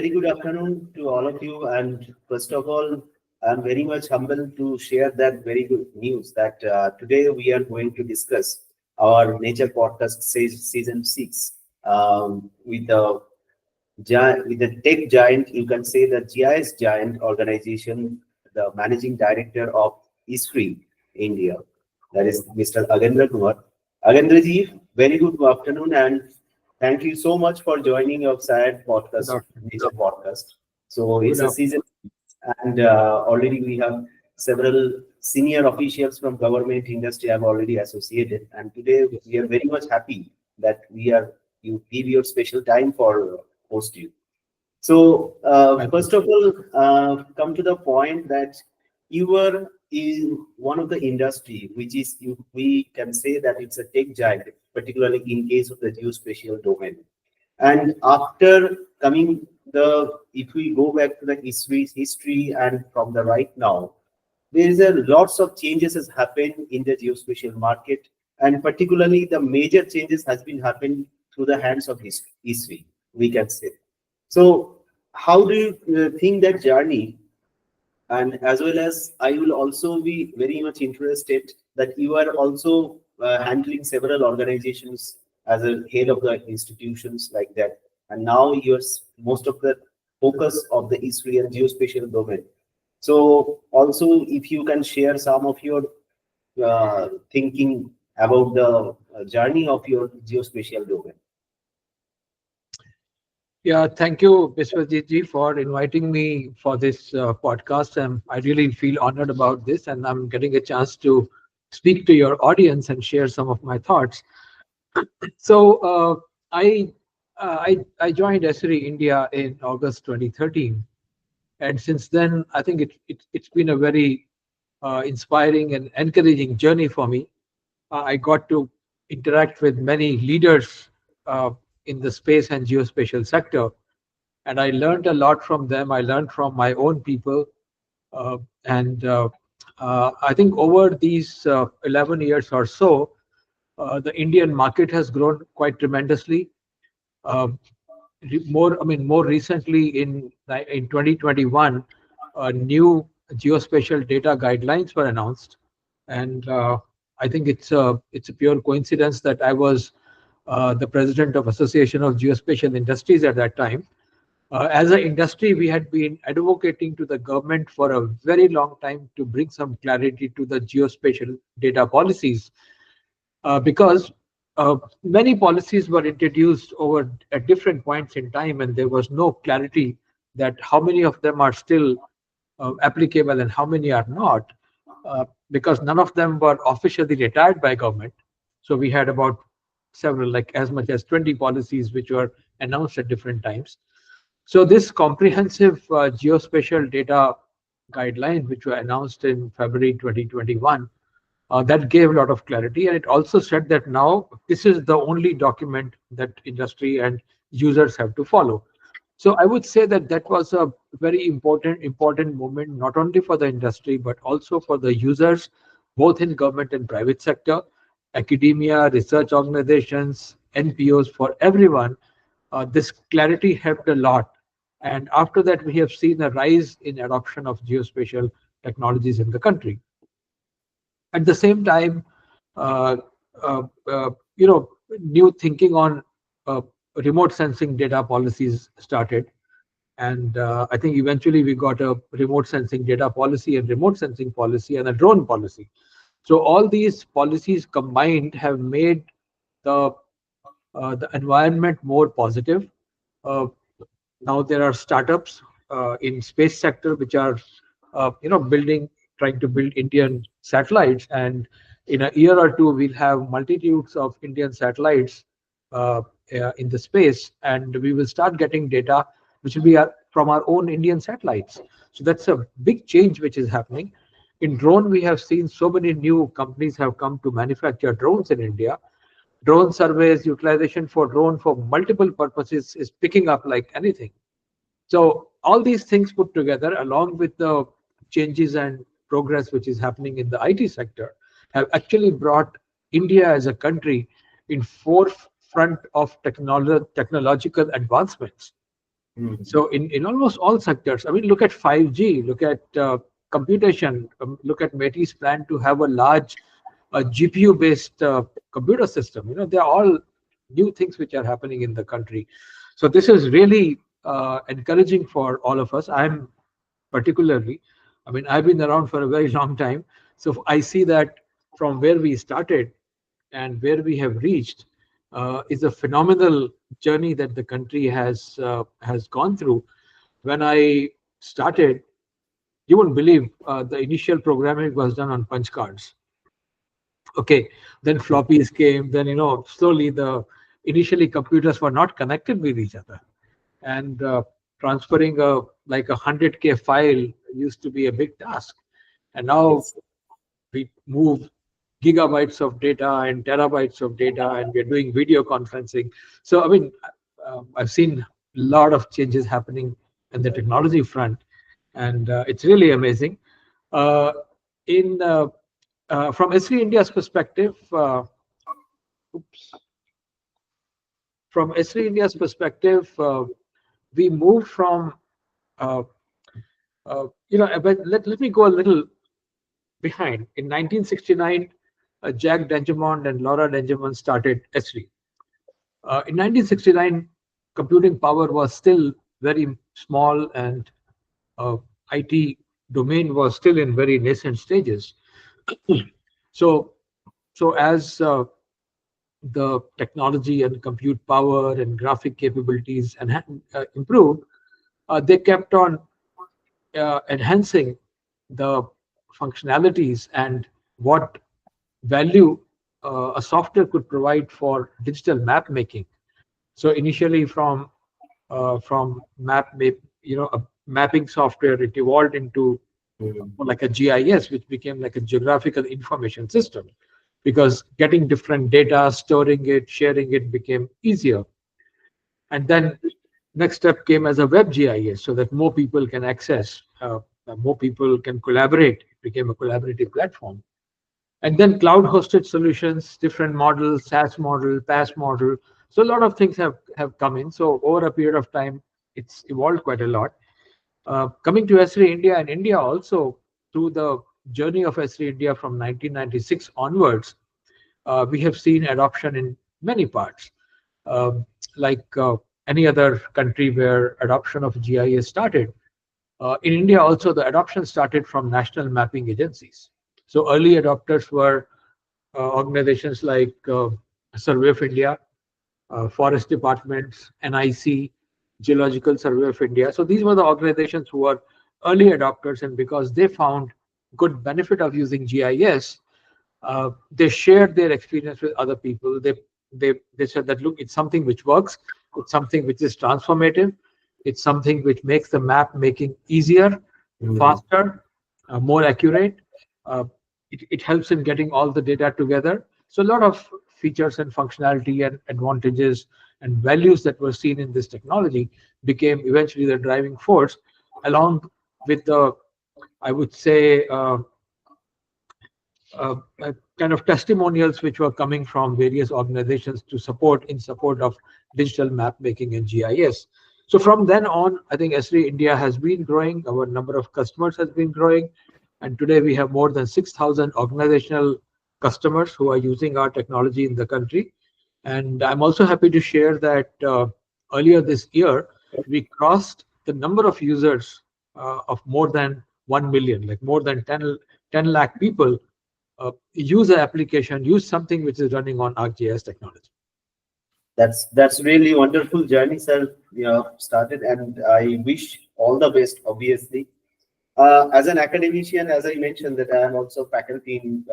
very good afternoon to all of you. And first of all, I'm very much humbled to share that very good news that today we are going to discuss our Nature Podcast Season 6 with the tech giant, you can say the GIS giant organization, the managing director of Esri, India, that is Mr. Agendra Kumar. Agendra ji, very good afternoon and thank you so much for joining your SAIARD Good podcast, afternoon. Nature Podcast. So it's Good a afternoon. season and already we have several senior officials from government industry have already associated. And today Yes. we are very much happy that you give your special time for host you. So, My first pleasure. of all, come to the point that you were in one of the industry, which is we can say that it's a tech giant, particularly in case of the geospatial domain. And after coming if we go back to the history and from the right now, there is a lots of changes has happened in the geospatial market, and particularly the major changes has been happened through the hands of history, we can say. So, how do you think that journey? And as well as I will also be very much interested that you are also handling several organizations as a head of the institutions like that, and now most of the focus of the history and geospatial domain. So, also if you can share some of your thinking about the journey of your geospatial domain. Yeah, thank you, Biswajit ji, for inviting me for this podcast. And I really feel honored about this, and I'm getting a chance to speak to your audience and share some of my thoughts. So, I joined Esri India in August 2013, and since then, I think it's been a very inspiring and encouraging journey for me. I got to interact with many leaders uh, in the space and geospatial sector, and I learned a lot from them. I learned from my own people, and I think over these 11 years or so, the Indian market has grown quite tremendously. Um, more recently in 2021, new geospatial data guidelines were announced, and I think it's a pure coincidence that I was the president of Association of Geospatial Industries at that time. As an industry, we had been advocating to the government for a very long time to bring some clarity to the geospatial data policies, because many policies were introduced over at different points in time, and there was no clarity that how many of them are still applicable and how many are not, because none of them were officially retired by government. So we had about several, like as much as 20 policies which were announced at different times. So this comprehensive geospatial data guideline, which were announced in February 2021, that gave a lot of clarity, and it also said that now this is the only document that industry and users have to follow. So I would say that that was a very important moment, not only for the industry but also for the users, both in government and private sector, academia, research organizations, NPOs, for everyone. This clarity helped a lot, and after that we have seen a rise in adoption of geospatial technologies in the country. At the same time, uh, uh, new thinking on uh, remote sensing data policies started. And I think eventually we got a remote sensing data policy and remote sensing policy and a drone policy. So all these policies combined have made the the environment more positive. Uh, Now there are startups in space sector which are trying to build Indian satellites, and in a year or two we'll have multitudes of Indian satellites uh, in the space, and we will start getting data which will be from our own Indian satellites. So that's a big change which is happening. In drone, we have seen so many new companies have come to manufacture drones in India. Drone surveys, utilization for drone for multiple purposes is picking up like anything. So all these things put together, along with the changes and progress which is happening in the IT sector, have actually brought India as a country in forefront of technological advancements. So in almost all sectors, I mean, look at 5G, look at computation, look at METI's plan to have a large GPU-based computer system. You know, they're all new things which are happening in the country. So this is really encouraging for all of us. I'm particularly, I mean, I've been around for a very long time. So I see that from where we started and where we have reached is a phenomenal journey that the country has gone through. When I started, you wouldn't believe the initial programming was done on punch cards. Okay, then floppies came. Then slowly the initially computers were not connected with each other, and transferring a like 100K file used to be a big task. And now Yes. we move gigabytes of data and terabytes of data, and we're doing video conferencing. So I mean, I've seen a lot of changes happening in the technology front, and it's really amazing. uh, in From Esri India's perspective, oops, from Esri India's perspective, we moved from uh, but let me go a little behind. In 1969, Jack Dengemont and Laura Dengemont started Esri. In 1969, computing power was still very small, and uh, IT domain was still in very nascent stages. So, so as the technology and compute power and graphic capabilities and improved, they kept on enhancing the functionalities and what value a software could provide for digital map making. So initially, from a mapping software, it evolved into like a GIS, which became like a geographical information system, because getting different data, storing it, sharing it became easier. And then next step came as a web GIS, so that more people can access, more people can collaborate. It became a collaborative platform. And then cloud hosted solutions, different models, SaaS model, PaaS model. So a lot of things have come in. So over a period of time, it's evolved quite a lot. Coming to Esri India, and India also, through the journey of Esri India from 1996 onwards, we have seen adoption in many parts. Like any other country where adoption of GIS started, in India also the adoption started from national mapping agencies. So early adopters were organizations like Survey of India, forest departments, NIC, Geological Survey of India. So these were the organizations who were early adopters, and because they found good benefit of using GIS, they shared their experience with other people. They said that, look, it's something which works, it's something which is transformative, it's something which makes the map making easier, faster, more accurate. It helps in getting all the data together. So a lot of features and functionality and advantages and values that were seen in this technology became eventually the driving force, along with the, I would say, kind of testimonials which were coming from various organizations to support of digital map making and GIS. So from then on, I think Esri India has been growing. Our number of customers has been growing, and today we have more than 6,000 organizational customers who are using our technology in the country. And I'm also happy to share that earlier this year we crossed the number of users of more than 1 million, like more than 10 lakh people use an application, use something which is running on ArcGIS technology. That's really wonderful journey, sir. Started, and I wish all the best. Obviously, as an academician, as I mentioned, that I am also faculty in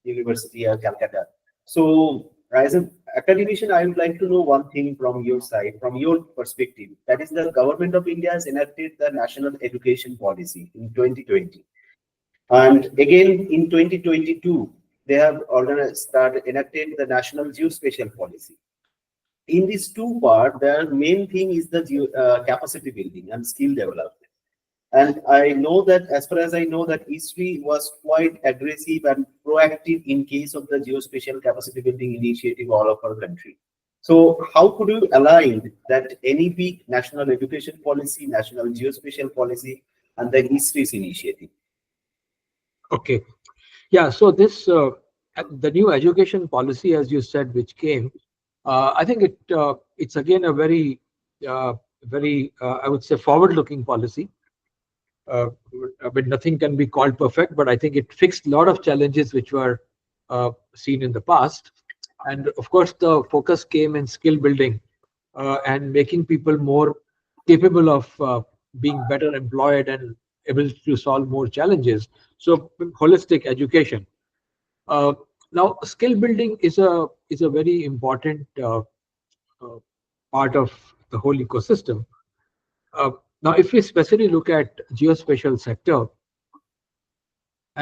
University of Calcutta. So, as an academician, I would like to know one thing from your side, from your perspective. That is, the government of India has enacted the National Education Policy in 2020. And again, in 2022, they have enacted the National Geospatial Policy. In these two parts, the main thing is the capacity building and skill development. And I know that, as far as I know, that Esri was quite aggressive and proactive in case of the geospatial capacity building initiative all over the country. So how could you align that NEP, National Education Policy, National Geospatial Policy, and the Esri's initiative? Okay. Yeah. So this the new education policy, as you said, which came, I think it's again a very I would say forward-looking policy. Uh, I mean, nothing can be called perfect, but I think it fixed a lot of challenges which were seen in the past. And of course, the focus came in skill building and making people more capable of being better employed and able to solve more challenges. So, holistic education. Uh, Now, skill building is a very important uh, part of the whole ecosystem. Uh, Now, if we specifically look at geospatial sector,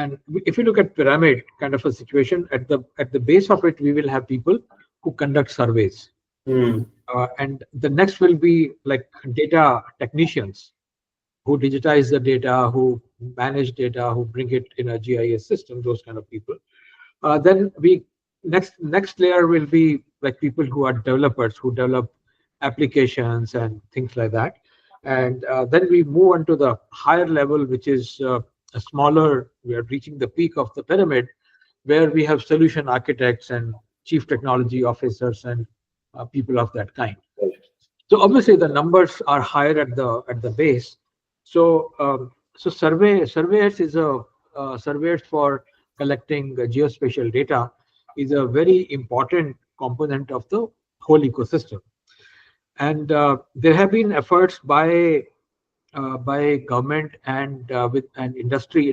and if you look at pyramid kind of a situation, at the base of it, we will have people who conduct surveys, Hmm. and the next will be like data technicians who digitize the data, who manage data, who bring it in a GIS system, those kind of people. Then we next layer will be like people who are developers who develop applications and things like that, and then we move on to the higher level, which is a smaller. We are reaching the peak of the pyramid, where we have solution architects and chief technology officers and people of that kind. So obviously the numbers are higher at the base. So surveyors is a surveyors for collecting geospatial data is a very important component of the whole ecosystem. And there have been efforts by government and with and industry.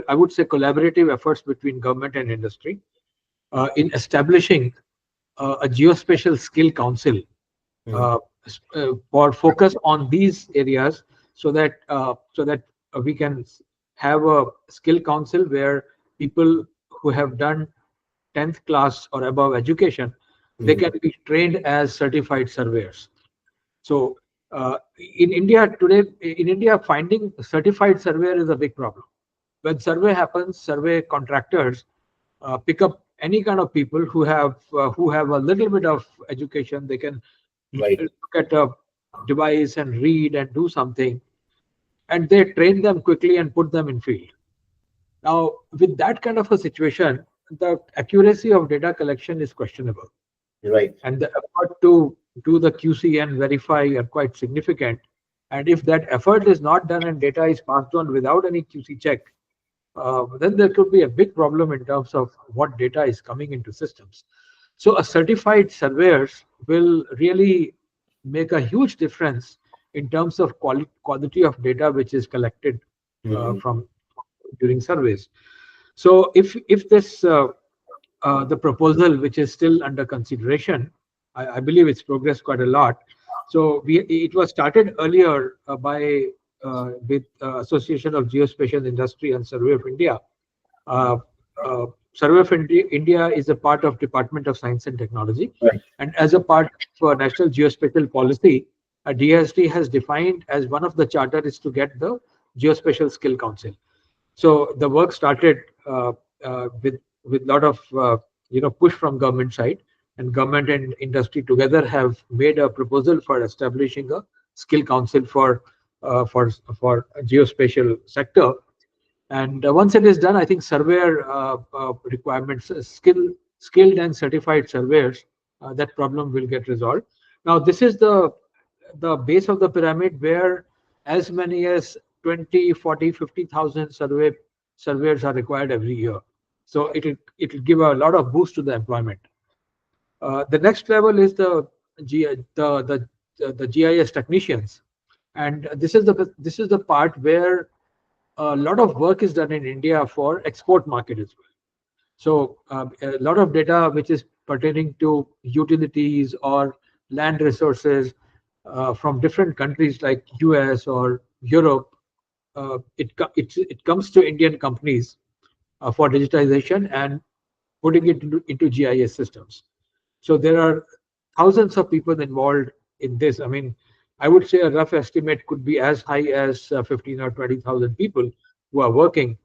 I would say collaborative efforts between government and industry in establishing a geospatial skill council Hmm. uh, for focus on these areas, so that we can have a skill council where people who have done 10th class or above education, they Hmm. can be trained as certified surveyors. So in India, finding a certified surveyor is a big problem. When survey happens, survey contractors pick up any kind of people who have a little bit of education. They can Right. look at a device and read and do something, and they train them quickly and put them in field. Now, with that kind of a situation, the accuracy of data collection is questionable, Right. and the effort to do the QC and verify are quite significant. And if that effort is not done and data is passed on without any QC check, then there could be a big problem in terms of what data is coming into systems. So a certified surveyors will really make a huge difference in terms of quality of data which is collected Hmm. from during surveys. So if this the proposal which is still under consideration, I believe it's progressed quite a lot. So it was started earlier by with Association of Geospatial Industry and Survey of India. uh, uh, Survey of India is a part of Department of Science and Technology, Right. and as a part of National Geospatial Policy, DST has defined as one of the charter is to get the Geospatial Skill Council. So the work started with lot of push from government side, and government and industry together have made a proposal for establishing a skill council for geospatial sector. And once it is done, I think surveyor requirements, skilled and certified surveyors, that problem will get resolved. Now, this is the base of the pyramid where as many as 20, 40, 50,000 surveyors are required every year. So it'll give a lot of boost to the employment. The next level is G, the GIS technicians, and this is the part where a lot of work is done in India for export market as well. So a lot of data which is pertaining to utilities or land resources from different countries like US or Europe, it comes to Indian companies for digitization and putting it into GIS systems. So there are thousands of people involved in this. I mean, I would say a rough estimate could be as high as 15 or 20,000 people who are working.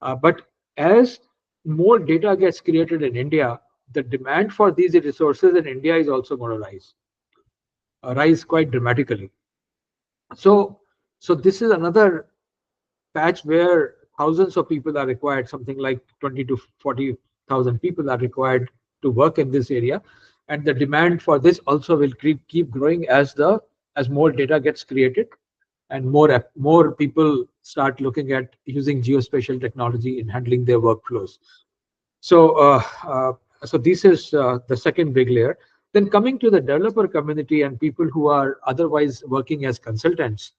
But as more data gets created in India, the demand for these resources in India is also going to rise quite dramatically. So, so this is another patch where thousands of people are required, something like 20 to 40,000 people are required to work in this area, and the demand for this also will keep growing as more data gets created and more people start looking at using geospatial technology in handling their workflows. So, so this is the second big layer. Then coming to the developer community and people who are otherwise working as consultants,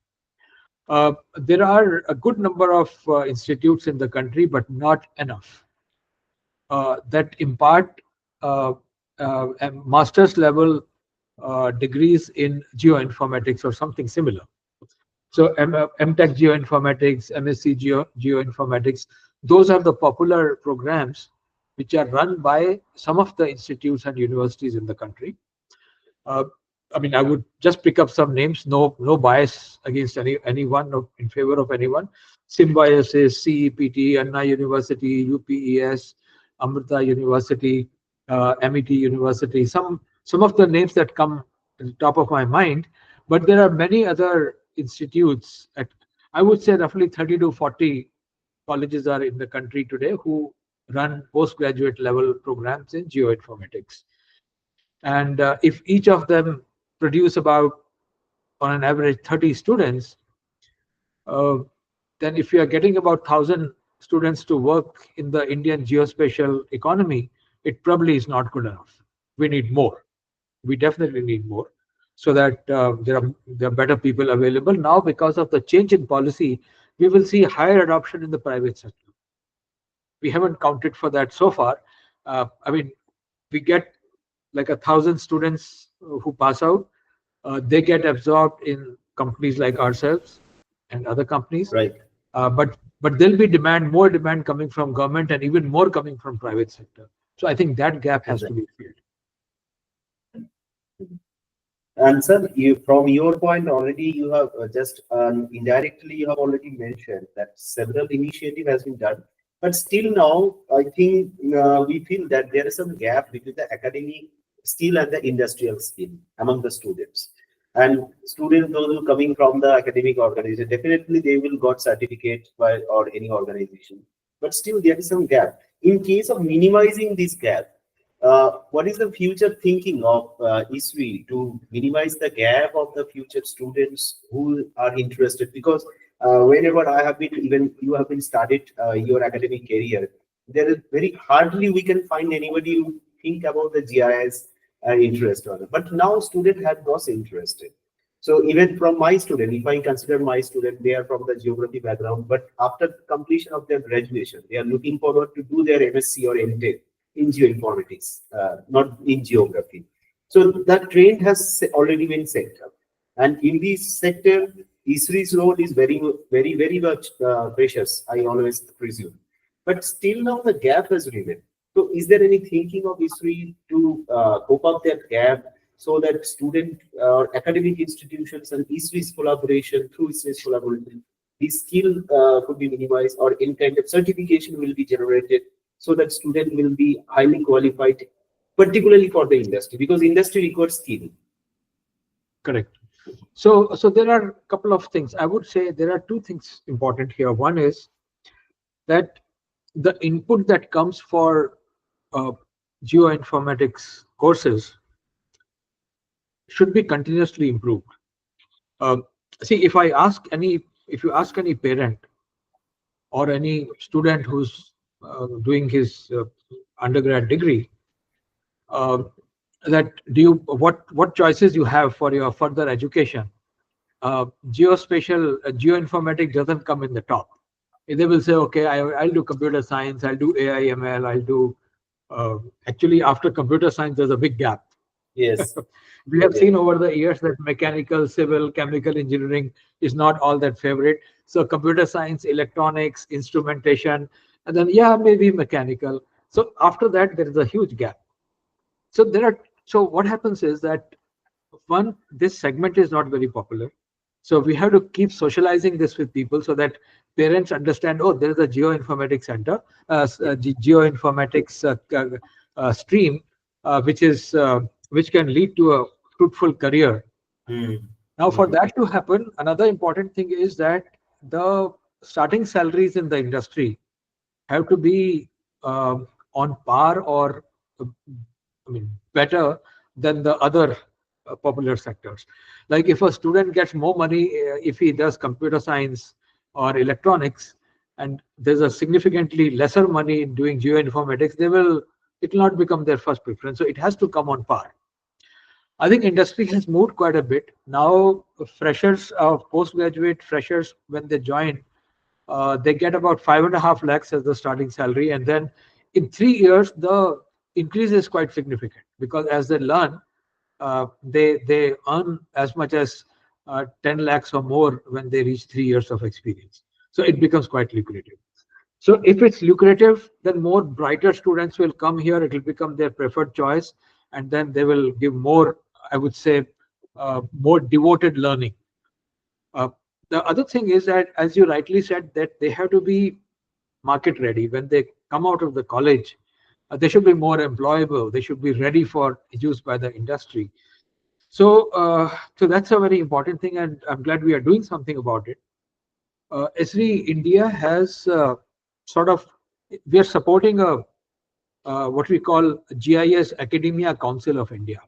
there are a good number of institutes in the country, but not enough that impart master's level degrees in geoinformatics or something similar. So MTech Geoinformatics, MSc Geoinformatics, those are the popular programs which are run by some of the institutes and universities in the country. I mean, I would just pick up some names, no bias against anyone or in favor of anyone. Symbiosis, CEPT, Anna University, UPES, Amrita University, MET University, some of the names that come to the top of my mind, but there are many other institutes at, I would say roughly 30 to 40 colleges are in the country today who run postgraduate level programs in geoinformatics. And if each of them produce about, on an average, 30 students, uh, then if you are getting about 1,000 students to work in the Indian geospatial economy, it probably is not good enough. We need more. We definitely need more, so that there are better people available. Now, because of the change in policy, we will see higher adoption in the private sector. We haven't counted for that so far. I mean, we get like 1,000 students who pass out. They get absorbed in companies like ourselves and other companies. Right. But there'll be more demand coming from government and even more coming from private sector. So I think that gap has to be filled. And sir, from your point already, you have just indirectly you have already mentioned that several initiative has been done, but still now I think we feel that there is some gap between the academic skill and the industrial skill among the students. And students, those who coming from the academic organization, definitely they will got certificate by or any organization, but still there is some gap. In case of minimizing this gap, what is the future thinking of Esri to minimize the gap of the future students who are interested? Because whenever I have been, even you have been started your academic career, there is very hardly we can find anybody who think about the GIS interest on it. But now students have got interested. So even from my student, if I consider my student, they are from the geography background, but after completion of their graduation, they are looking forward to do their MSc or MTech in geoinformatics, not in geography. So that trend has already been set up. And in this sector, Esri's role is very, very, very much precious, I always presume. But still now the gap has remained. So is there any thinking of Esri to cope up that gap so that student or academic institutions and Esri's collaboration, through Esri's collaboration, this skill could be minimized or any kind of certification will be generated so that student will be highly qualified, particularly for the industry, because industry requires skill. Correct. So there are a couple of things. I would say there are two things important here. One is that the input that comes for geoinformatics courses should be continuously improved. See, if you ask any parent or any student who's doing his undergrad degree, that what choices you have for your further education, geoinformatics doesn't come in the top. They will say, okay, I'll do computer science, I'll do AI ML, I'll do actually after computer science there's a big gap. Yes. We have seen over the years that mechanical, civil, chemical engineering is not all that favorite. So computer science, electronics, instrumentation, and then maybe mechanical. So after that there is a huge gap. So what happens is that one, this segment is not very popular. So we have to keep socializing this with people so that parents understand, oh, there is a geoinformatics center, geoinformatics stream, which can lead to a fruitful career. Hmm. Now, for Hmm. that to happen, another important thing is that the starting salaries in the industry have to be on par or, I mean, better than the other popular sectors. Like if a student gets more money if he does computer science or electronics, and there's a significantly lesser money in doing geoinformatics, it will not become their first preference. So it has to come on par. I think industry has moved quite a bit. Now, freshers, postgraduate freshers, when they join, they get about 5.5 lakhs as the starting salary, and then in 3 years the increase is quite significant because as they learn, they earn as much as 10 lakhs or more when they reach 3 years of experience. So it becomes quite lucrative. So if it's lucrative, then more brighter students will come here. It will become their preferred choice, and then they will give more, I would say, more devoted learning. Uh, the other thing is that, as you rightly said, that they have to be market ready when they come out of the college. They should be more employable. They should be ready for use by the industry. So that's a very important thing, and I'm glad we are doing something about it. Esri India has sort of we are supporting a what we call GIS Academia Council of India.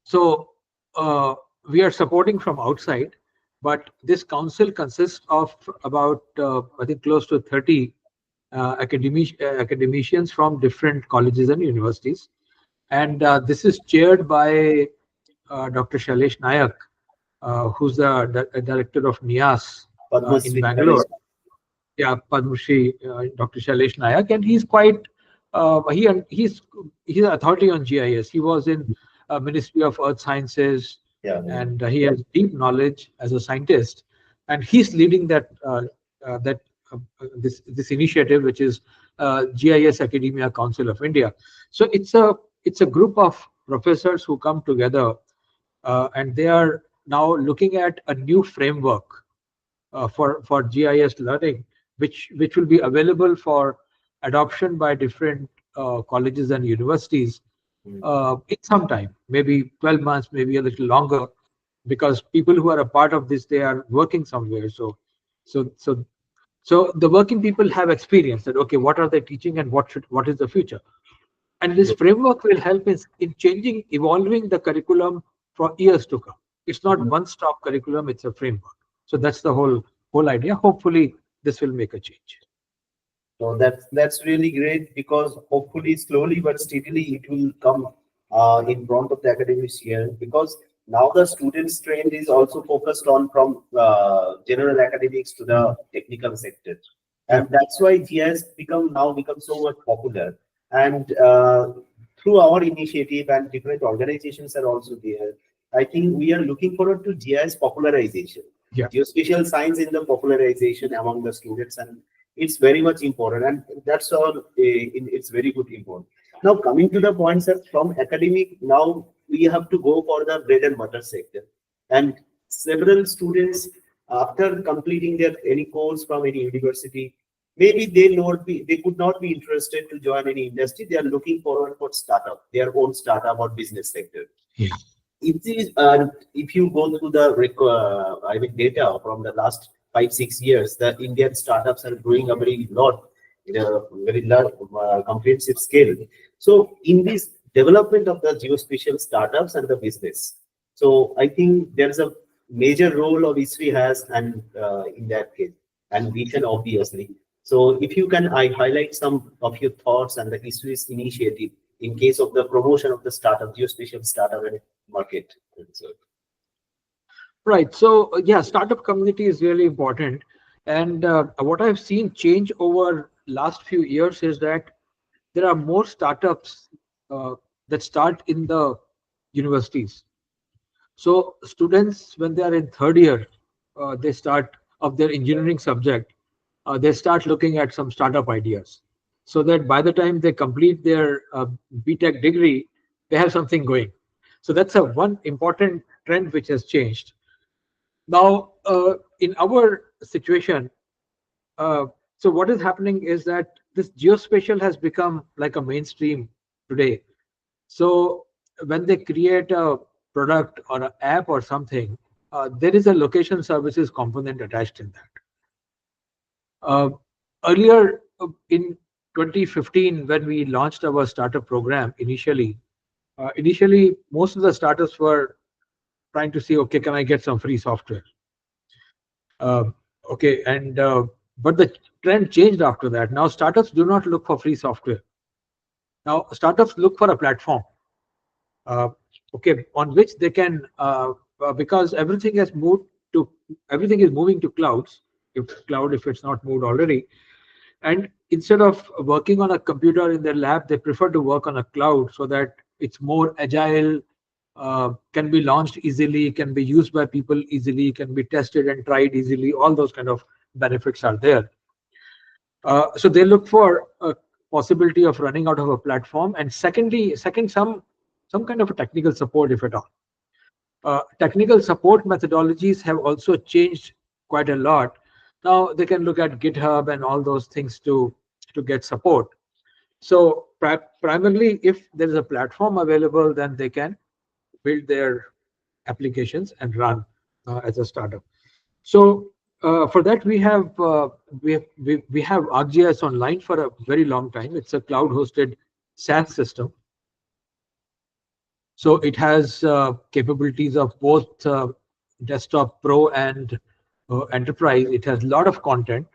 So uh, we are supporting from outside, but this council consists of about I think close to 30 academicians from different colleges and universities, and this is chaired by Dr. Shailesh Nayak, who's the director of NIAS Padma in Shri Shailesh. Bangalore. Yeah, Padma Shri, Dr. Shailesh Nayak, and he's quite he's an authority on GIS. He was in Ministry of Earth Sciences, Yeah. and he has deep knowledge as a scientist, and he's leading this initiative, which is GIS Academia Council of India. So it's a group of professors who come together, and they are now looking at a new framework for GIS learning, which will be available for adoption by different colleges and universities Hmm. in some time, maybe 12 months, maybe a little longer, because people who are a part of this, they are working somewhere. So, so, so the working people have experience that, okay, what are they teaching and what is the future? And this framework will help in changing, evolving the curriculum for years to come. It's not one-stop curriculum; it's a framework. So that's the whole idea. Hopefully, this will make a change. So that's really great because hopefully slowly but steadily it will come in front of the academics here because now the students trend is also focused on from general academics to the technical sector, Yeah. and that's why GIS become so much popular. And through our initiative and different organizations are also there. I think we are looking forward to GIS popularization, Yeah. geospatial science in the popularization among the students, and it's very much important, and that's all. It's very good important. Now coming to the point, sir, from academic, now we have to go for the bread and butter sector, and several students after completing their any course from any university, maybe they could not be interested to join any industry. They are looking forward for startup, their own startup or business sector. Yeah. If you go through the I mean data from the last 5 6 years, the Indian startups are growing a very lot in a very large comprehensive scale. So in this development of the geospatial startups and the business, so I think there's a major role of ISRI has and in that case, and vision obviously. So if you can, I highlight some of your thoughts and the ISRI's initiative in case of the promotion of the startup, geospatial startup and market. So, Right. So yeah, startup community is really important. And what I've seen change over last few years is that there are more startups that start in the universities. So students, when they are in third year, they start of their engineering subject, they start looking at some startup ideas, so that by the time they complete their BTech degree, they have something going. So that's a one important trend which has changed. Now, in our situation, so what is happening is that this geospatial has become like a mainstream today. So when they create a product or an app or something, there is a location services component attached in that. Uh, Earlier in 2015, when we launched our startup program initially most of the startups were trying to see, okay, can I get some free software? Uh, okay, and but the trend changed after that. Now startups do not look for free software. Now startups look for a platform, uh, okay, on which they can because everything is moving to clouds. If it's not moved already, and instead of working on a computer in their lab, they prefer to work on a cloud so that it's more agile, can be launched easily, can be used by people easily, can be tested and tried easily. All those kind of benefits are there. So they look for a possibility of running out of a platform, and second, some kind of a technical support, if at all. Technical support methodologies have also changed quite a lot. Now they can look at GitHub and all those things to get support. So primarily, if there is a platform available, then they can build their applications and run as a startup. So for that, we have ArcGIS Online for a very long time. It's a cloud-hosted SaaS system. So it has capabilities of both desktop pro and enterprise. It has a lot of content,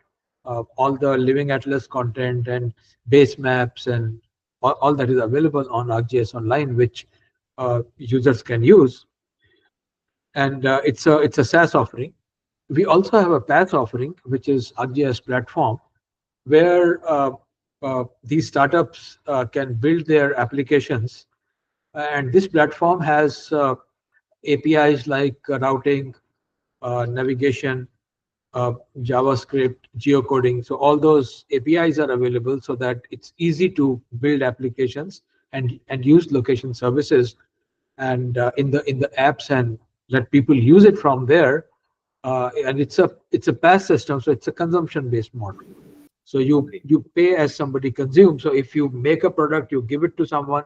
all the Living Atlas content and base maps and all that is available on ArcGIS Online, which users can use. And it's a SaaS offering. We also have a PaaS offering, which is ArcGIS platform, where these startups can build their applications. And this platform has APIs like routing, navigation, JavaScript, geocoding. So all those APIs are available so that it's easy to build applications and use location services and in the apps and let people use it from there. And it's a PaaS system, so it's a consumption based model. So Okay. you pay as somebody consumes. So if you make a product, you give it to someone,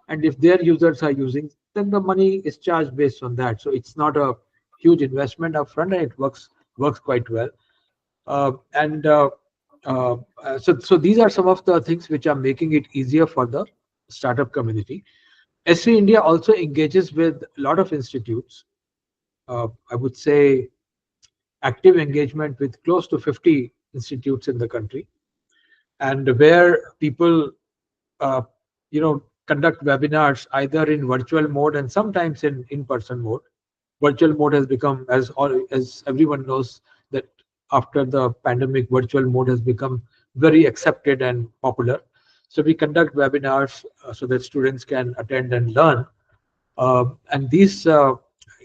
and if their users are using, then the money is charged based on that. So it's not a huge investment upfront, and it works quite well. And so these are some of the things which are making it easier for the startup community. Esri India also engages with a lot of institutes. I would say active engagement with close to 50 institutes in the country, and where people uh, conduct webinars either in virtual mode and sometimes in-person mode. Virtual mode has become, as everyone knows, that after the pandemic, virtual mode has become very accepted and popular. So we conduct webinars so that students can attend and learn. And these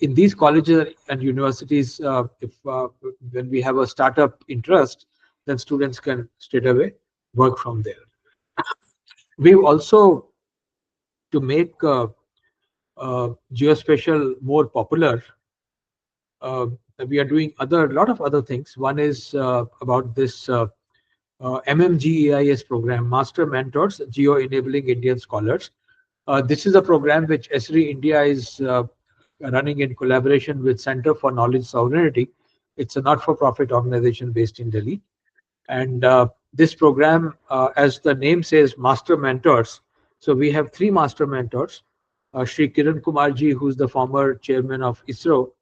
in these colleges and universities, if when we have a startup interest, then students can straight away work from there. We also, to make geospatial more popular, uh, we are doing a lot of other things. One is about this MMGEIS program, Master Mentors Geo Enabling Indian Scholars. This is a program which Esri India is running in collaboration with Center for Knowledge Sovereignty. It's a not-for-profit organization based in Delhi. And this program, as the name says, Master Mentors. So we have three Master Mentors. Shri Kiran Kumar ji, who's the former chairman of ISRO,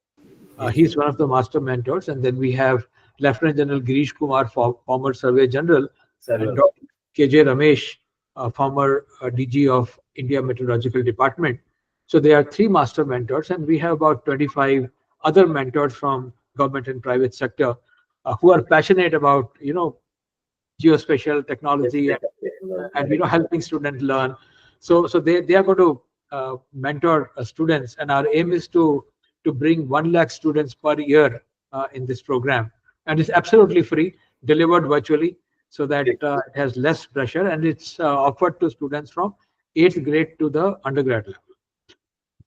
Yes. he's one of the master mentors. And then we have Lieutenant General Girish Kumar, former Surveyor General, and Server. Dr. KJ Ramesh, former DG of India Meteorological Department. So there are three master mentors, and we have about 25 other mentors from government and private sector who are passionate about geospatial Yes, technology yes, and yes, helping students learn. So they are going to mentor students, and our aim is to bring 1 lakh students per year in this program, and it's absolutely free, delivered virtually, so that yes. it has less pressure, and it's offered to students from 8th grade to the undergrad level.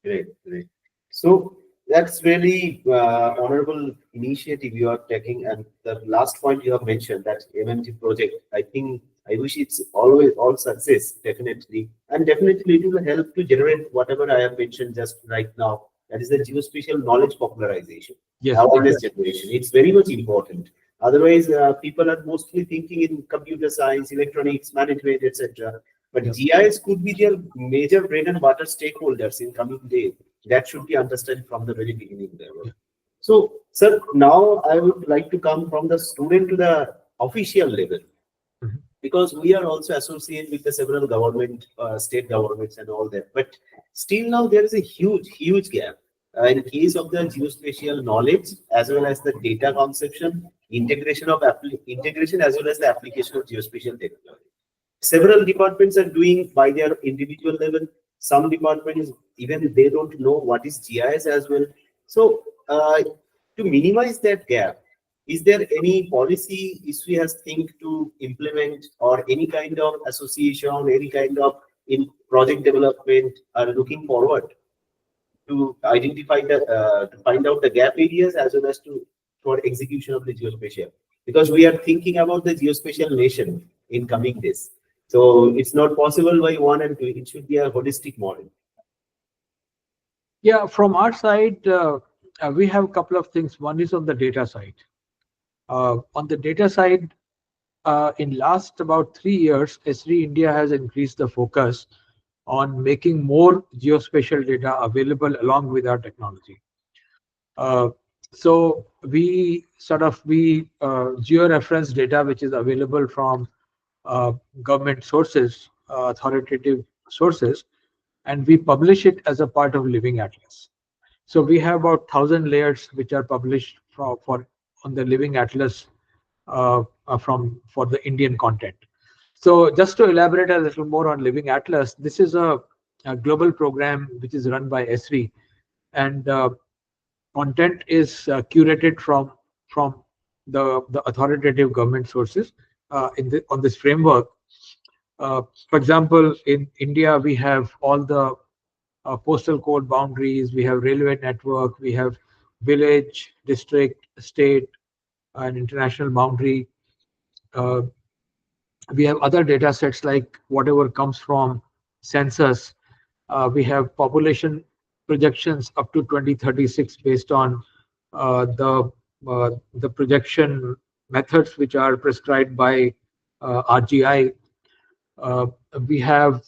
Great, great. So that's really honorable initiative you are taking. And the last point you have mentioned, that MMT project, I think I wish it's always all success, definitely. And definitely it will help to generate whatever I have mentioned just right now. That is the geospatial knowledge popularization, Yes, awareness exactly. generation. It's very much important. Otherwise, people are mostly thinking in computer science, electronics, management, etc. But Yep. GIS could be their major bread and butter stakeholders in coming days. That should be understood from the very beginning level. Yeah. So, sir, now I would like to come from the student to the official level, Mhm. because we are also associated with the several government, state governments and all that. But still now there is a huge gap in case of the geospatial knowledge as well as the data conception, integration as well as the application of geospatial technology. Several departments are doing by their individual level. Some departments even they don't know what is GIS as well. So to minimize that gap, is there any policy ISRI has think to implement, or any kind of association, any kind of in project development are looking forward to identify the to find out the gap areas as well as to for execution of the geospatial, because we are thinking about the geospatial nation in coming days. So it's not possible by one and two. It should be a holistic model. Yeah, from our side, we have a couple of things. One is on the data side. On the data side, in last about 3 years, Esri India has increased the focus on making more geospatial data available along with our technology. Uh, so we georeference data which is available from uh, government sources, authoritative sources, and we publish it as a part of Living Atlas. So we have about 1,000 layers which are published for on the Living Atlas from for the Indian content. So just to elaborate a little more on Living Atlas, this is a global program which is run by Esri, and content is curated from the authoritative government sources on this framework. For example, in India, we have all the postal code boundaries, we have railway network, we have village, district, state, and international boundary. Uh, we have other data sets like whatever comes from census. We have population projections up to 2036 based on the projection methods which are prescribed by RGI. Uh, we have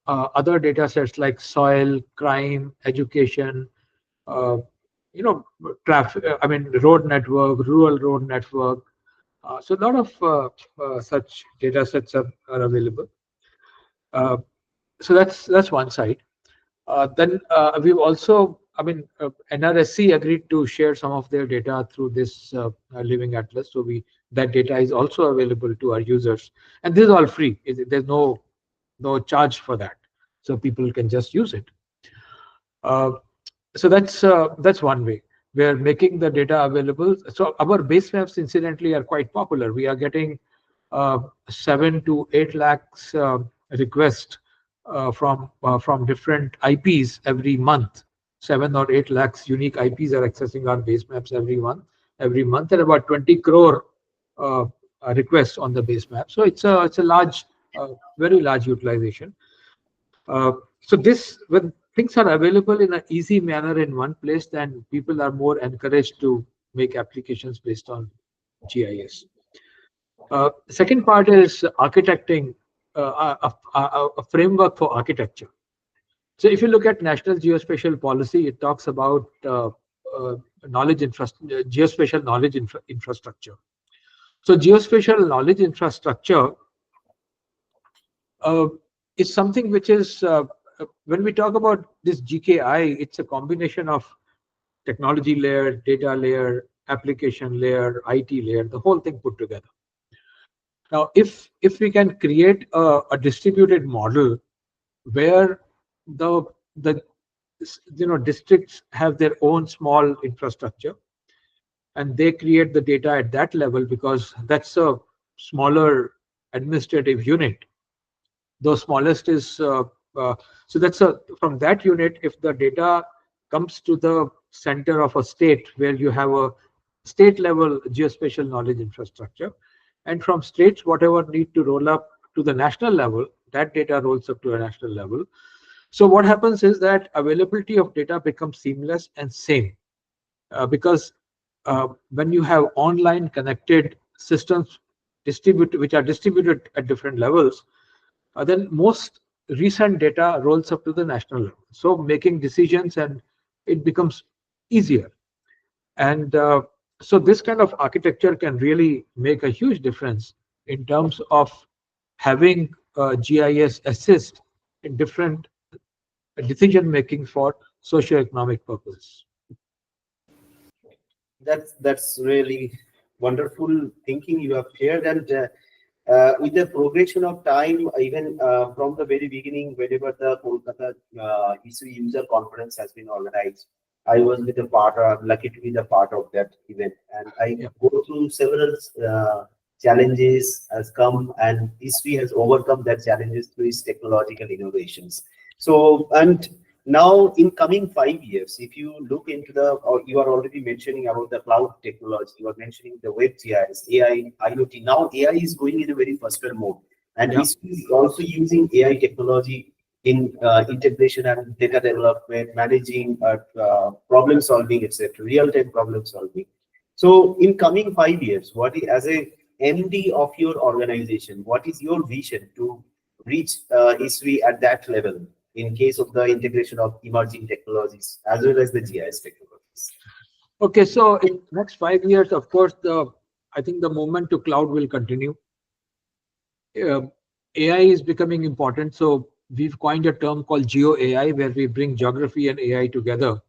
other data sets like soil, crime, education, uh, traffic, I mean, road network, rural road network. So a lot of such data sets are available. Uh, so that's one side. Then we've also, I mean, NRSC agreed to share some of their data through this Living Atlas. So that data is also available to our users, and this is all free. There's no charge for that, so people can just use it. So that's one way. We are making the data available. So our base maps, incidentally, are quite popular. We are getting 7 to 8 lakhs requests from different IPs every month. 7 or 8 lakhs unique IPs are accessing our base maps every month, and about 20 crore uh, requests on the base map. So it's a large, very large utilization. So this, when things are available in an easy manner in one place, then people are more encouraged to make applications based on GIS. Second part is architecting a framework for architecture. So if you look at National Geospatial Policy, it talks about geospatial knowledge infrastructure. So geospatial knowledge infrastructure uh, is something which is, when we talk about this GKI, it's a combination of technology layer, data layer, application layer, IT layer, the whole thing put together. Now, if we can create a distributed model where the the districts have their own small infrastructure and they create the data at that level, because that's a smaller administrative unit. The smallest is so that's a from that unit. If the data comes to the center of a state where you have a state level geospatial knowledge infrastructure, And from states, whatever need to roll up to the national level, that data rolls up to a national level. So what happens is that availability of data becomes seamless and same, because when you have online connected systems which are distributed at different levels, then most recent data rolls up to the national level. So making decisions and it becomes easier. And so this kind of architecture can really make a huge difference in terms of having GIS assist in different decision making for socio-economic purposes. That's really wonderful thinking you have shared. And with the progression of time, even from the very beginning, whenever the Kolkata Esri user conference has been organized, I was with a part. I'm lucky to be the part of that event, and I go through several challenges has come, and Esri has overcome that challenges through its technological innovations. So, and now in coming 5 years, if you look into the, or you are already mentioning about the cloud technology, you are mentioning the web GIS, AI, IoT. Now AI is going in a very faster mode, and is also using AI technology in integration and data development, managing problem solving, etc., real time problem solving. So, in coming 5 years, as a MD of your organization, what is your vision to reach ISRI at that level in case of the integration of emerging technologies as well as the GIS technologies? Okay, so in next 5 years, of course, I think the movement to cloud will continue. AI is becoming important, so we've coined a term called Geo AI, where we bring geography and AI together,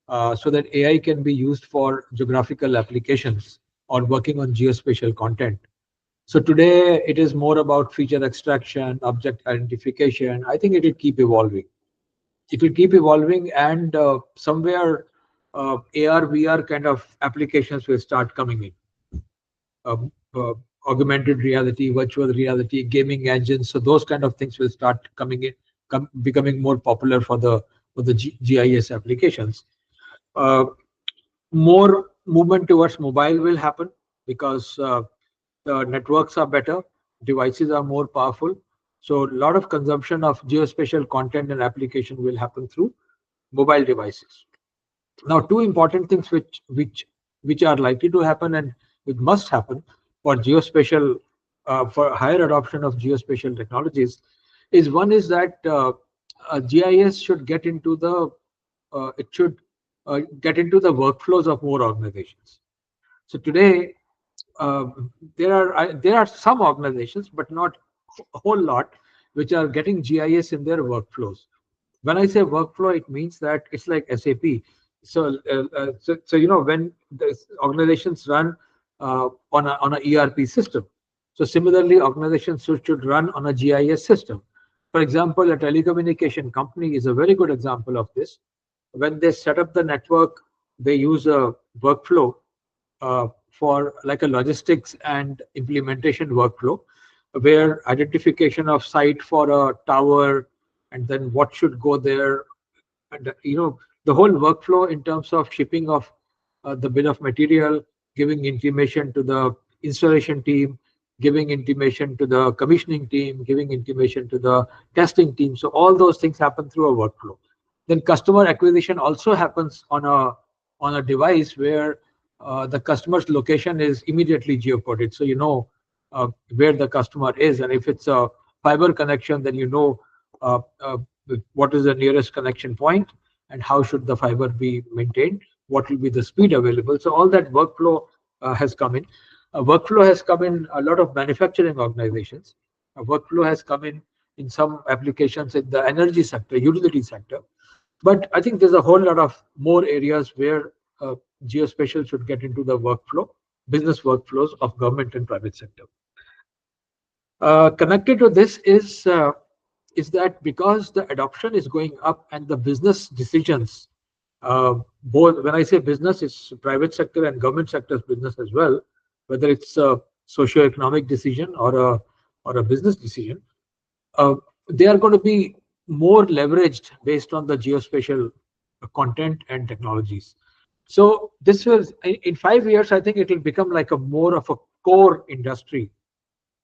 so that AI can be used for geographical applications or working on geospatial content. So today it is more about feature extraction, object identification. I think it will keep evolving. It will keep evolving, and somewhere AR, VR kind of applications will start coming in. Augmented reality, virtual reality, gaming engines. So those kind of things will start coming in, becoming more popular for the GIS applications. More movement towards mobile will happen because the networks are better, devices are more powerful. So a lot of consumption of geospatial content and application will happen through mobile devices. Now, two important things which are likely to happen and which must happen for geospatial, for higher adoption of geospatial technologies, is one is that GIS should get into the workflows of more organizations. So today there are some organizations, but not a whole lot, which are getting GIS in their workflows. When I say workflow, it means that it's like SAP. So you know, when the organizations run on a ERP system, so similarly organizations should run on a GIS system. For example, a telecommunication company is a very good example of this. When they set up the network, they use a workflow for like a logistics and implementation workflow, where identification of site for a tower and then what should go there, and you know, the whole workflow in terms of shipping of the bill of material, giving intimation to the installation team, giving intimation to the commissioning team, giving intimation to the testing team. So all those things happen through a workflow. Then customer acquisition also happens on a device where the customer's location is immediately geocoded, so you know where the customer is, and if it's a fiber connection, then you know what is the nearest connection point and how should the fiber be maintained, what will be the speed available. So all that workflow has come in. Workflow has come in a lot of manufacturing organizations. Workflow has come in some applications in the energy sector, utility sector. But I think there's a whole lot of more areas where geospatial should get into the workflow, business workflows of government and private sector. Connected to this is that because the adoption is going up and the business decisions, both when I say business, it's private sector and government sector's business as well, whether it's a socio-economic decision or a business decision, they are going to be more leveraged based on the geospatial content and technologies. So this was in 5 years, I think it will become like a more of a core industry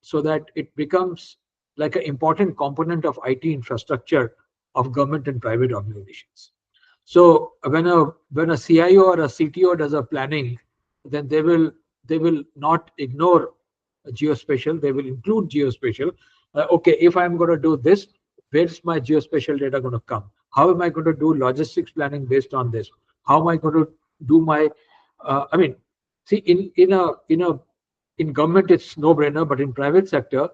so that it becomes like an important component of IT infrastructure of government and private organizations. So when a CIO or a CTO does a planning, then they will not ignore geospatial. They will include geospatial. Okay, if I'm going to do this, where's my geospatial data going to come? How am I going to do logistics planning based on this? How am I going to do my? I mean, see, in government it's no brainer, but in private sector,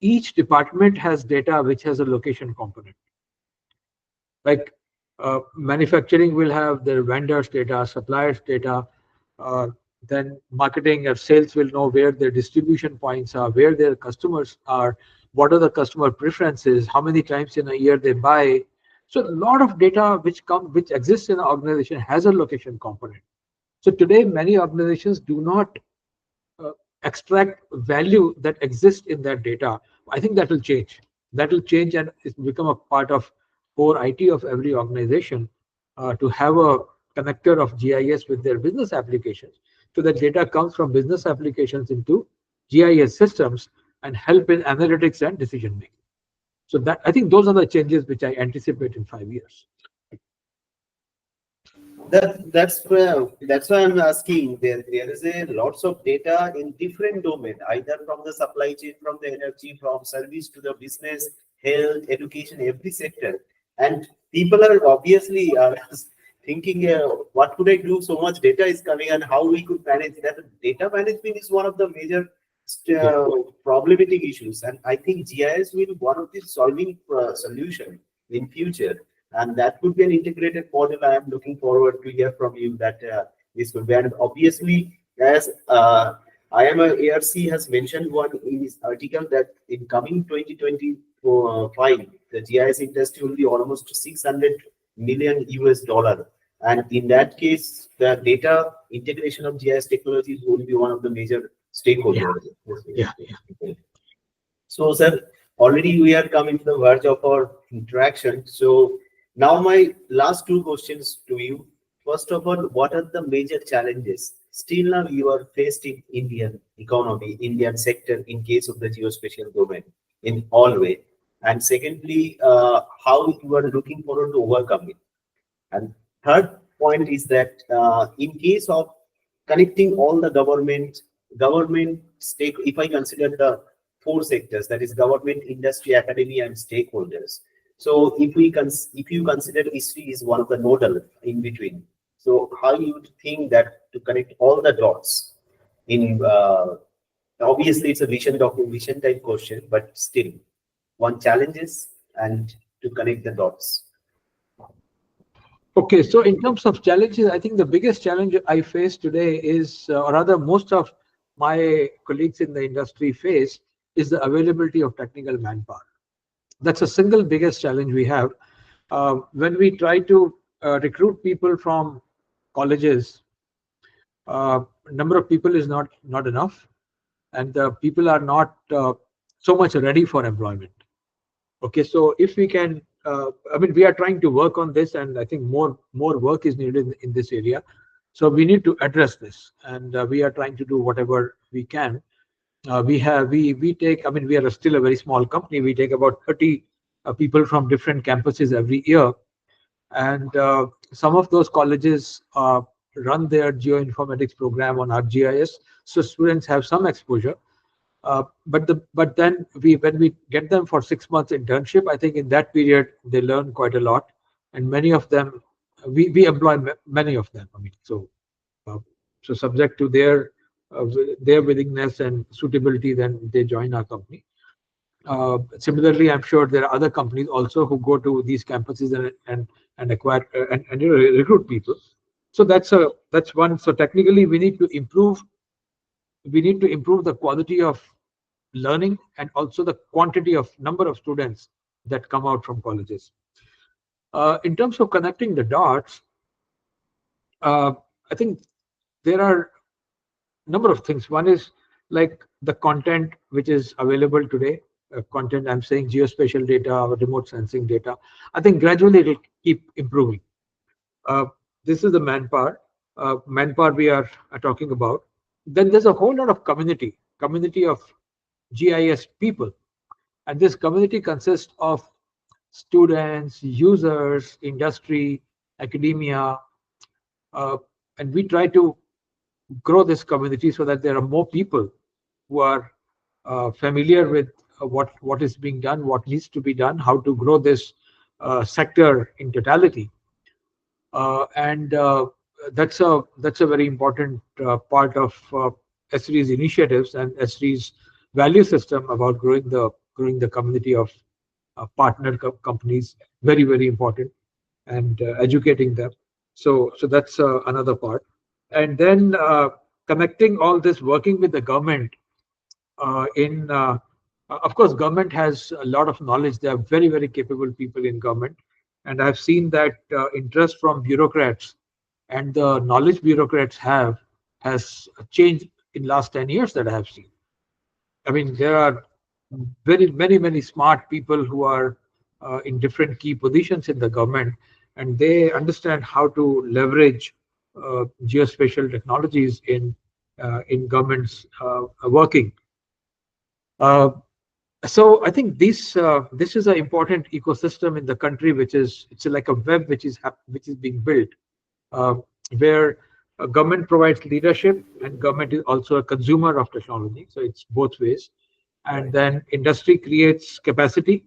each department has data which has a location component. Like manufacturing will have their vendors data, suppliers data, uh, then marketing or sales will know where their distribution points are, where their customers are, what are the customer preferences, how many times in a year they buy. So a lot of data which exists in an organization has a location component. So today many organizations do not uh, extract value that exists in that data. I think that will change. That will change and it's become a part of core IT of every organization to have a connector of GIS with their business applications. So that data comes from business applications into GIS systems and help in analytics and decision making. So that I think those are the changes which I anticipate in 5 years. That's why I'm asking. There is a lots of data in different domain, either from the supply chain, from the energy, from service to the business, health, education, every sector. And people are obviously thinking, what could I do? So much data is coming, and how we could manage that. Data management is one of the major problematic issues, and I think GIS will be one of the solving solution in future. And that could be an integrated model. I am looking forward to hear from you that this could be. And obviously, as IMA-ARC has mentioned one in his article that in coming 2025, the GIS industry will be almost 600 million US dollar. And in that case, the data integration of GIS technologies will be one of the major stakeholders. Yeah. So, sir, already we are coming to the verge of our interaction. So, now my last two questions to you. First of all, what are the major challenges still now you are faced in Indian economy, Indian sector in case of the geospatial domain in all way? And secondly, how you are looking forward to overcome it? And third point is that in case of connecting all the government stake, if I consider the four sectors, that is government, industry, academia, and stakeholders. So if you consider Esri is one of the nodal in between, so how you would think that to connect all the dots in obviously it's a vision type question, but still one challenges and to connect the dots. Okay, so in terms of challenges, I think the biggest challenge I face today is, or rather most of my colleagues in the industry face, is the availability of technical manpower. That's the single biggest challenge we have. When we try to recruit people from colleges, number of people is not enough, and the people are not so much ready for employment. Okay, so if we can, I mean, we are trying to work on this, and I think more work is needed in this area. So we need to address this, and we are trying to do whatever we can. We take, I mean, we are still a very small company. We take about 30 people from different campuses every year, and some of those colleges run their geoinformatics program on ArcGIS, so students have some exposure. But then when we get them for 6 months internship, I think in that period they learn quite a lot, and many of them we employ many of them. I mean, so subject to their willingness and suitability, then they join our company. Similarly, I'm sure there are other companies also who go to these campuses and acquire and recruit people. So that's one. So technically, we need to improve the quality of learning and also the quantity of number of students that come out from colleges. In terms of connecting the dots, I think there are a number of things. One is like the content which is available today. Content, I'm saying geospatial data or remote sensing data. I think gradually it will keep improving. This is the manpower. Manpower we are talking about. Then there's a whole lot of community community of GIS people. And this community consists of students, users, industry, academia, uh, and we try to grow this community so that there are more people who are familiar with what is being done, what needs to be done, how to grow this sector in totality. And that's a very important part of Esri's initiatives and Esri's value system about growing the community of partner companies. Very important, and educating them. So that's another part. And then connecting all this, working with the government in of course, government has a lot of knowledge. There are very capable people in government, and I've seen that interest from bureaucrats and the knowledge bureaucrats have has changed in last 10 years that I have seen. I mean, there are very many smart people who are in different key positions in the government, and they understand how to leverage geospatial technologies in government's working. Uh, so I think this is an important ecosystem in the country, which is it's like a web which is being built, uh, where government provides leadership and government is also a consumer of technology. So it's both ways. And then industry creates capacity,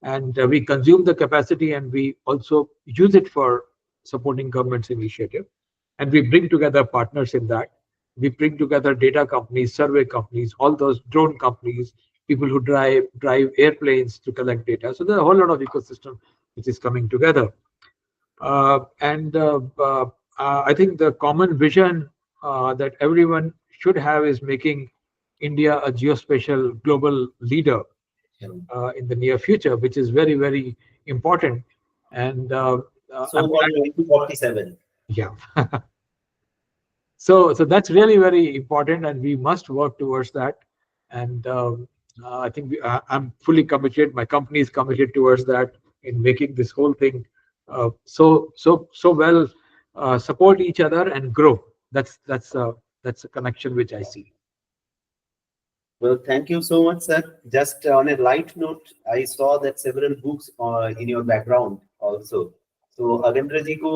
and we consume the capacity, and we also use it for supporting government's initiative. And we bring together partners in that. We bring together data companies, survey companies, all those drone companies, people who drive airplanes to collect data. So there's a whole lot of ecosystem which is coming together. And I think the common vision that everyone should have is making India a geospatial global leader in the near future, which is very important. And So by 2047. yeah, so that's really very important, and we must work towards that. And I think I'm fully committed. My company is committed towards that in making this whole thing so well, support each other and grow. That's a connection which I see. Well, thank you so much, sir. Just on a light note, I saw that several books in your background also. So अगेंद्र जी को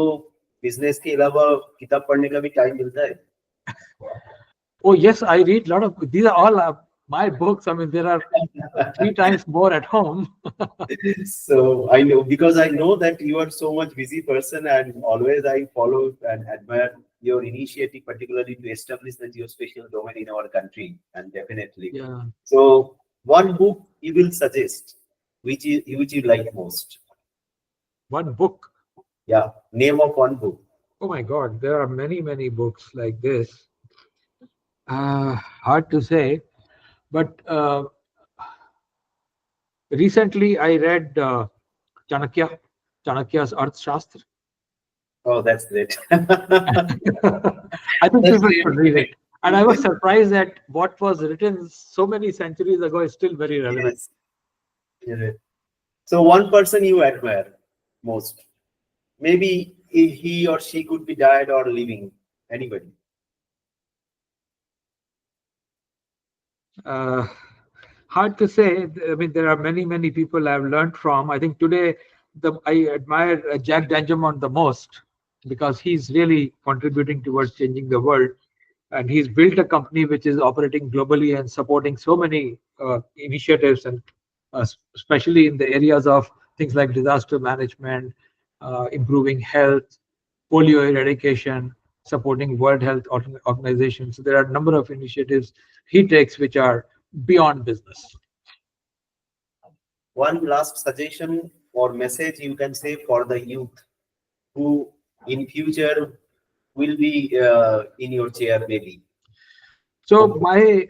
business के अलावा किताब पढ़ने का भी time मिलता है? Oh yes, I read a lot of. These are all my books. I mean, there are 3 times more at home. So I know, because I know that you are so much busy person, and always I follow and admire your initiative, particularly to establish the geospatial domain in our country, and definitely. Yeah. So one book you will suggest, which you like most? One book. Yeah, name of one book. Oh my God, there are many books like this. Hard to say, but recently I read Chanakya's Arthashastra. Oh, that's great. I think That's people great. should read it. And I was surprised that what was written so many centuries ago is still very relevant. Yes. Yeah. So one person you admire most, maybe he or she could be dead or living, anybody. Hard to say. I mean, there are many people I've learned from. I think today I admire Jack Dangermond the most, because he's really contributing towards changing the world, and he's built a company which is operating globally and supporting so many initiatives, and especially in the areas of things like disaster management, improving health, polio eradication, supporting World Health Organization. So there are a number of initiatives he takes which are beyond business. One last suggestion or message you can say for the youth who in future will be in your chair maybe. So my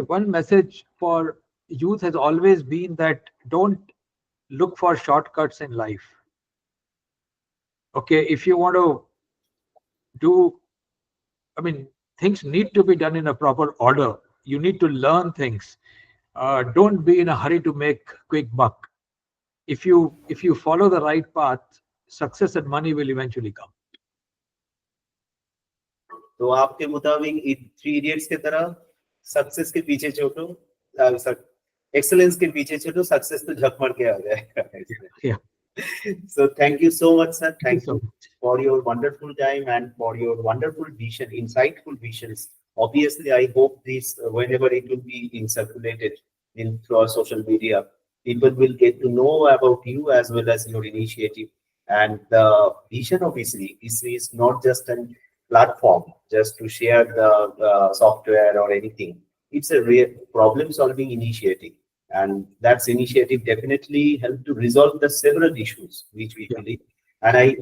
one message for youth has always been that don't look for shortcuts in life. Okay, if you want to do, I mean, things need to be done in a proper order. You need to learn things. Don't be in a hurry to make quick buck. If you follow the right path, success and money will eventually come. तो आपके मुताबिक three idiots की तरह success के पीछे छोड़ो, excellence के पीछे छोड़ो, सक्सेस तो झक मार के आ जाएगा. Yeah. So thank you so much, sir. Thank you Thank so you much. for your wonderful time and for your wonderful vision, insightful visions. Obviously, I hope this, whenever it will be circulated in through our social media, people will get to know about you as well as your initiative. And the vision of Esri is not just a platform just to share the software or anything. It's a real problem-solving initiative, and that's initiative definitely helped to resolve the several issues which we Yeah. believe. And I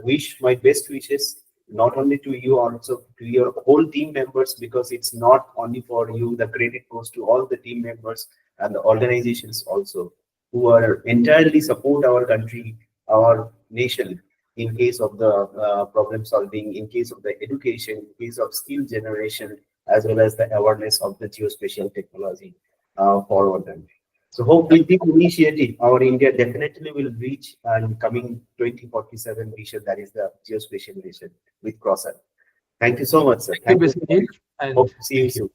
wish my best wishes not only to you, also to your whole team members, because it's not only for you. The credit goes to all the team members and the organizations also, who are entirely support our country, our nation, in case of the problem solving, in case of the education, in case of skill generation, as well as the awareness of the geospatial technology forward. Them. So hope with this initiative, our India definitely will reach and coming 2047 vision, that is the geospatial vision with Crosser. Thank you so much, sir. Thank Thank you, you. Mr. Neil, and Hope to see you thank you. soon.